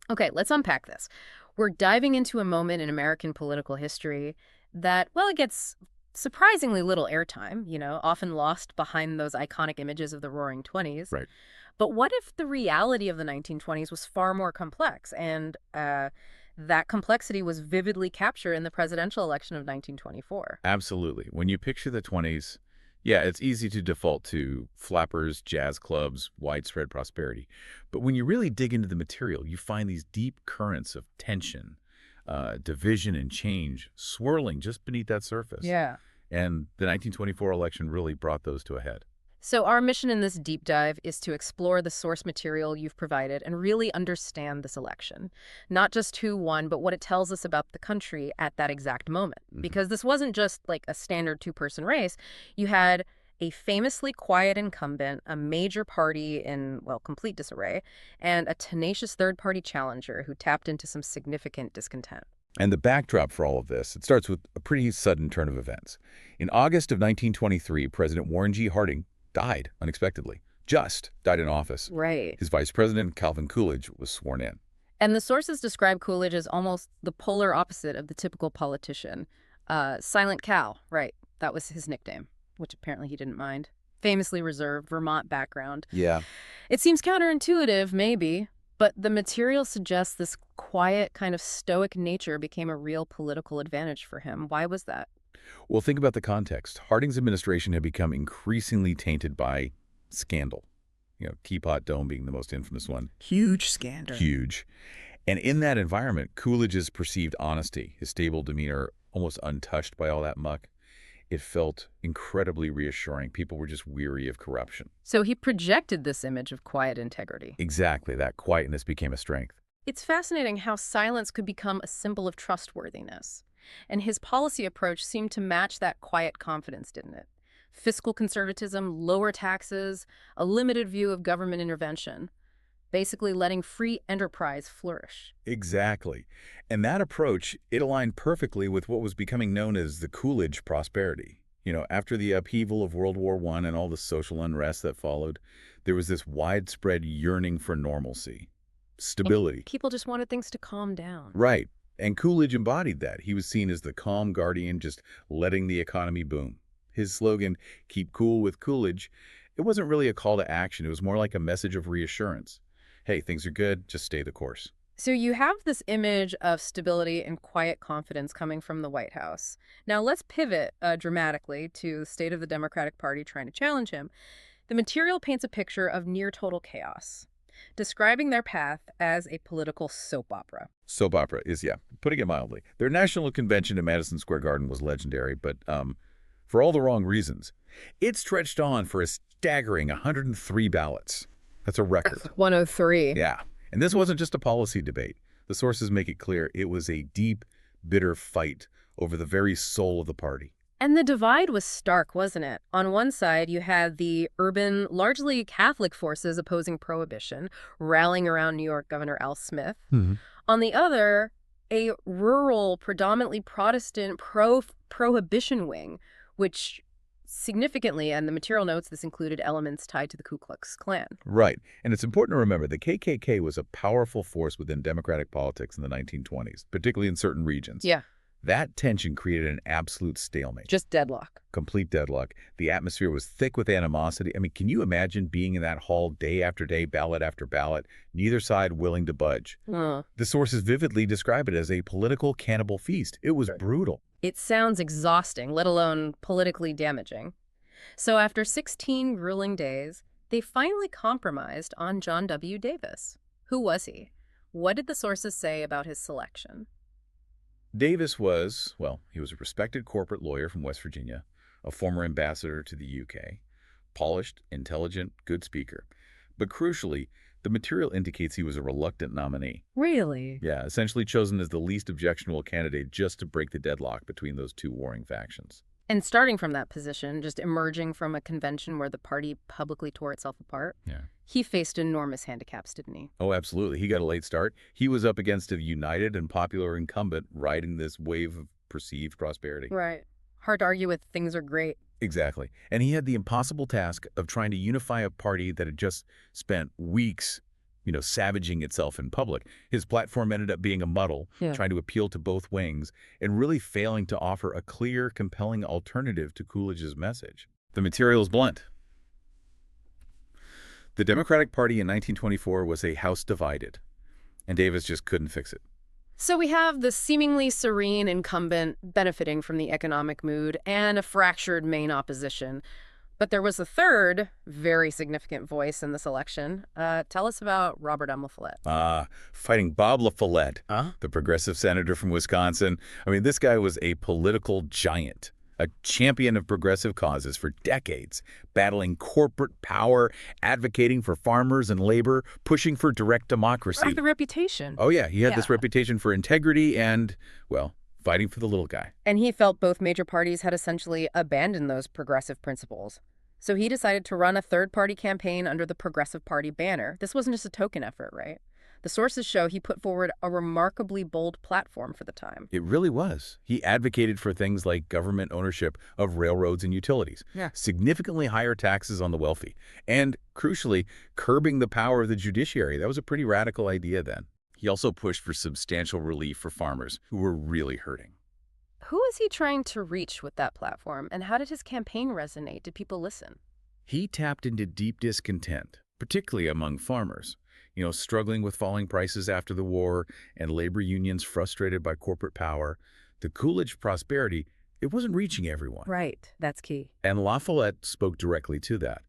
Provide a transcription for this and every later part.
Okay, let's unpack this. We're diving into a moment in American political history that, well, it gets surprisingly little airtime, often lost behind those iconic images of the Roaring Twenties. Right. But what if the reality of the 1920s was far more complex, and that complexity was vividly captured in the presidential election of 1924? Absolutely. When you picture the 20s, yeah, it's easy to default to flappers, jazz clubs, widespread prosperity. But when you really dig into the material, you find these deep currents of tension, division, and change swirling just beneath that surface. Yeah. And the 1924 election really brought those to a head. So our mission in this deep dive is to explore the source material you've provided and really understand this election. Not just who won, but what it tells us about the country at that exact moment. Because this wasn't just like a standard two-person race. You had a famously quiet incumbent, a major party in, well, complete disarray, and a tenacious third-party challenger who tapped into some significant discontent. And the backdrop for all of this, it starts with a pretty sudden turn of events. In August of 1923, President Warren G. Harding died unexpectedly, just died in office. Right. His vice president, Calvin Coolidge, was sworn in. And the sources describe Coolidge as almost the polar opposite of the typical politician. Silent Cal, right. That was his nickname, which apparently he didn't mind. Famously reserved, Vermont background. Yeah. It seems counterintuitive, maybe, but the material suggests this quiet, kind of stoic nature became a real political advantage for him. Why was that? Well, think about the context. Harding's administration had become increasingly tainted by scandal. Teapot Dome being the most infamous one. Huge scandal. Huge. And in that environment, Coolidge's perceived honesty, his stable demeanor, almost untouched by all that muck, it felt incredibly reassuring. People were just weary of corruption. So he projected this image of quiet integrity. Exactly. That quietness became a strength. It's fascinating how silence could become a symbol of trustworthiness. And his policy approach seemed to match that quiet confidence, didn't it? Fiscal conservatism, lower taxes, a limited view of government intervention, basically letting free enterprise flourish. Exactly. And that approach, it aligned perfectly with what was becoming known as the Coolidge prosperity. After the upheaval of World War I and all the social unrest that followed, there was this widespread yearning for normalcy, stability. And people just wanted things to calm down. Right. And Coolidge embodied that. He was seen as the calm guardian, just letting the economy boom. His slogan, "Keep cool with Coolidge," it wasn't really a call to action. It was more like a message of reassurance. Hey, things are good. Just stay the course. So you have this image of stability and quiet confidence coming from the White House. Now let's pivot dramatically to the state of the Democratic Party trying to challenge him. The material paints a picture of near total chaos, describing their path as a political soap opera. Soap opera is, yeah, putting it mildly. Their national convention in Madison Square Garden was legendary, but for all the wrong reasons. It stretched on for a staggering 103 ballots. That's a record. 103. Yeah. And this wasn't just a policy debate. The sources make it clear it was a deep, bitter fight over the very soul of the party. And the divide was stark, wasn't it? On one side, you had the urban, largely Catholic forces opposing Prohibition, rallying around New York Governor Al Smith. On the other, a rural, predominantly Protestant Prohibition wing, which significantly, and the material notes, this included elements tied to the Ku Klux Klan. Right. And it's important to remember the KKK was a powerful force within Democratic politics in the 1920s, particularly in certain regions. Yeah. That tension created an absolute stalemate. Just deadlock. Complete deadlock. The atmosphere was thick with animosity. I mean, can you imagine being in that hall day after day, ballot after ballot, neither side willing to budge? The sources vividly describe it as a political cannibal feast. It was brutal. It sounds exhausting, let alone politically damaging. So after 16 grueling days, they finally compromised on John W. Davis. Who was he? What did the sources say about his selection? Davis was, well, he was a respected corporate lawyer from West Virginia, a former ambassador to the UK, polished, intelligent, good speaker. But crucially, the material indicates he was a reluctant nominee. Really? Yeah, essentially chosen as the least objectionable candidate just to break the deadlock between those two warring factions. And starting from that position, just emerging from a convention where the party publicly tore itself apart, he faced enormous handicaps, didn't he? Oh, absolutely. He got a late start. He was up against a united and popular incumbent riding this wave of perceived prosperity. Right. Hard to argue with things are great. Exactly. And he had the impossible task of trying to unify a party that had just spent weeks, savaging itself in public. His platform ended up being a muddle, Yeah. trying to appeal to both wings, and really failing to offer a clear, compelling alternative to Coolidge's message. The material is blunt. The Democratic Party in 1924 was a house divided, and Davis just couldn't fix it. So we have the seemingly serene incumbent benefiting from the economic mood and a fractured main opposition. But there was a third, very significant voice in this election. Tell us about Robert M. La Follette. Fighting Bob La Follette, Huh? the progressive senator from Wisconsin. I mean, this guy was a political giant, a champion of progressive causes for decades, battling corporate power, advocating for farmers and labor, pushing for direct democracy. Right, the reputation. Oh, yeah, he had this Yeah. reputation for integrity and, well, fighting for the little guy. And he felt both major parties had essentially abandoned those progressive principles. So he decided to run a third-party campaign under the Progressive Party banner. This wasn't just a token effort, right? The sources show he put forward a remarkably bold platform for the time. It really was. He advocated for things like government ownership of railroads and utilities, Yeah. significantly higher taxes on the wealthy, and, crucially, curbing the power of the judiciary. That was a pretty radical idea then. He also pushed for substantial relief for farmers who were really hurting. Who is he trying to reach with that platform, and how did his campaign resonate? Did people listen? He tapped into deep discontent, particularly among farmers, struggling with falling prices after the war and labor unions frustrated by corporate power. The Coolidge prosperity, it wasn't reaching everyone. Right, that's key. And La Follette spoke directly to that.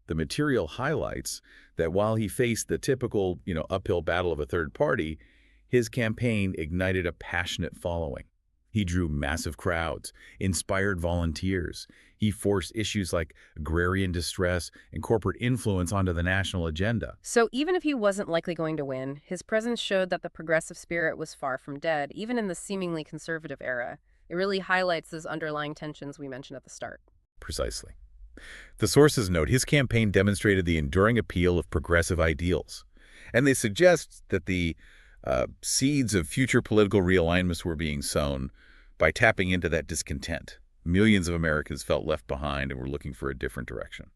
The material highlights that while he faced the typical, uphill battle of a third party, his campaign ignited a passionate following. He drew massive crowds, inspired volunteers. He forced issues like agrarian distress and corporate influence onto the national agenda. So even if he wasn't likely going to win, his presence showed that the progressive spirit was far from dead, even in the seemingly conservative era. It really highlights those underlying tensions we mentioned at the start. Precisely. The sources note his campaign demonstrated the enduring appeal of progressive ideals, and they suggest that the seeds of future political realignments were being sown by tapping into that discontent. Millions of Americans felt left behind and were looking for a different direction.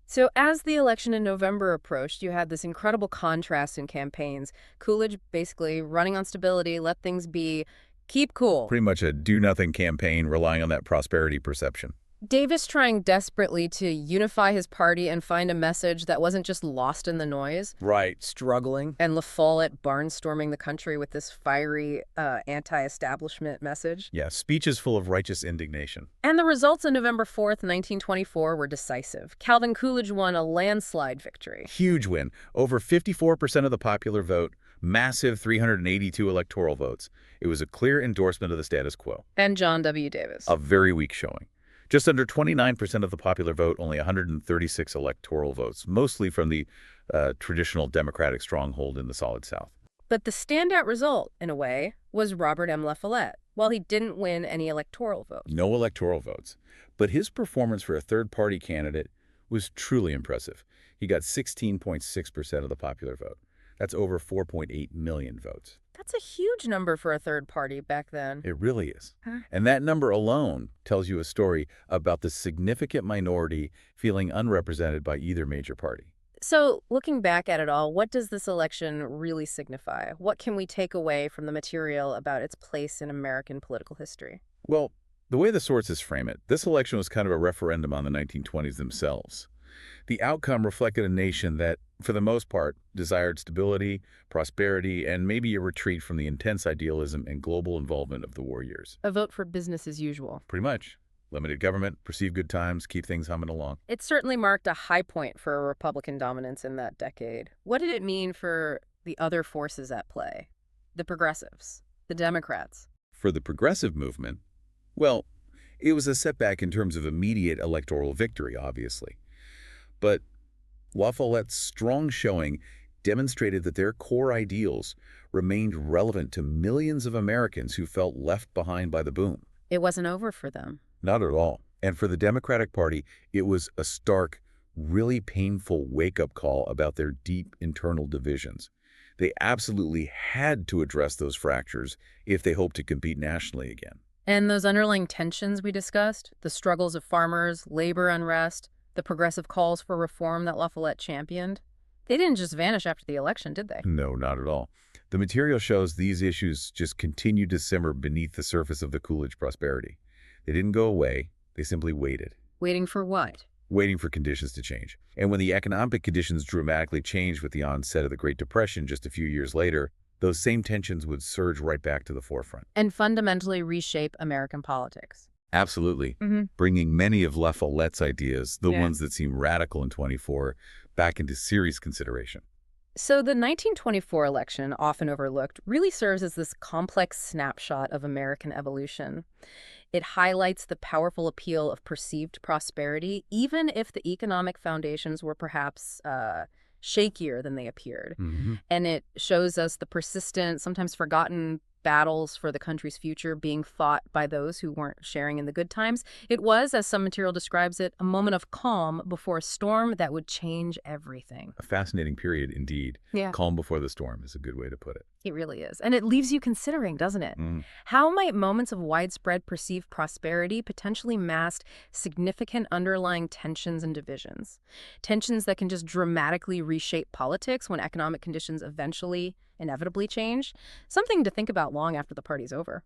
So as the election in November approached, you had this incredible contrast in campaigns. Coolidge basically running on stability, let things be, keep cool. Pretty much a do-nothing campaign relying on that prosperity perception. Davis trying desperately to unify his party and find a message that wasn't just lost in the noise. Right. Struggling. And La Follette barnstorming the country with this fiery anti-establishment message. Yeah, speeches full of righteous indignation. And the results on November 4th, 1924 were decisive. Calvin Coolidge won a landslide victory. Huge win. Over 54% of the popular vote, massive 382 electoral votes. It was a clear endorsement of the status quo. And John W. Davis. A very weak showing. Just under 29% of the popular vote, only 136 electoral votes, mostly from the traditional Democratic stronghold in the Solid South. But the standout result, in a way, was Robert M. La Follette, while he didn't win any electoral votes. No electoral votes. But his performance for a third-party candidate was truly impressive. He got 16.6% of the popular vote. That's over 4.8 million votes. That's a huge number for a third party back then. It really is. Huh? And that number alone tells you a story about the significant minority feeling unrepresented by either major party. So, looking back at it all, what does this election really signify? What can we take away from the material about its place in American political history? Well, the way the sources frame it, this election was kind of a referendum on the 1920s themselves. The outcome reflected a nation that, for the most part, desired stability, prosperity, and maybe a retreat from the intense idealism and global involvement of the war years. A vote for business as usual. Pretty much. Limited government, perceived good times, keep things humming along. It certainly marked a high point for Republican dominance in that decade. What did it mean for the other forces at play? The progressives, the Democrats. For the progressive movement, well, it was a setback in terms of immediate electoral victory, obviously. But La Follette's strong showing demonstrated that their core ideals remained relevant to millions of Americans who felt left behind by the boom. It wasn't over for them. Not at all. And for the Democratic Party, it was a stark, really painful wake-up call about their deep internal divisions. They absolutely had to address those fractures if they hoped to compete nationally again. And those underlying tensions we discussed, the struggles of farmers, labor unrest, the progressive calls for reform that La Follette championed, They didn't just vanish after the election, did they? No, not at all. The material shows these issues just continued to simmer beneath the surface of the Coolidge prosperity. They didn't go away. They simply waited. Waiting for what? Waiting for conditions to change. And when the economic conditions dramatically changed with the onset of the Great Depression just a few years later, those same tensions would surge right back to the forefront. And fundamentally reshape American politics. Absolutely. Mm-hmm. Bringing many of Follette's ideas, the Yeah. ones that seem radical in 24, back into serious consideration. So the 1924 election, often overlooked, really serves as this complex snapshot of American evolution. It highlights the powerful appeal of perceived prosperity, even if the economic foundations were perhaps shakier than they appeared. Mm-hmm. And it shows us the persistent, sometimes forgotten battles for the country's future being fought by those who weren't sharing in the good times. It was, as some material describes it, a moment of calm before a storm that would change everything. A fascinating period indeed. Yeah. Calm before the storm is a good way to put it. It really is. And it leaves you considering, doesn't it? How might moments of widespread perceived prosperity potentially mask significant underlying tensions and divisions? Tensions that can just dramatically reshape politics when economic conditions eventually, inevitably change? Something to think about long after the party's over.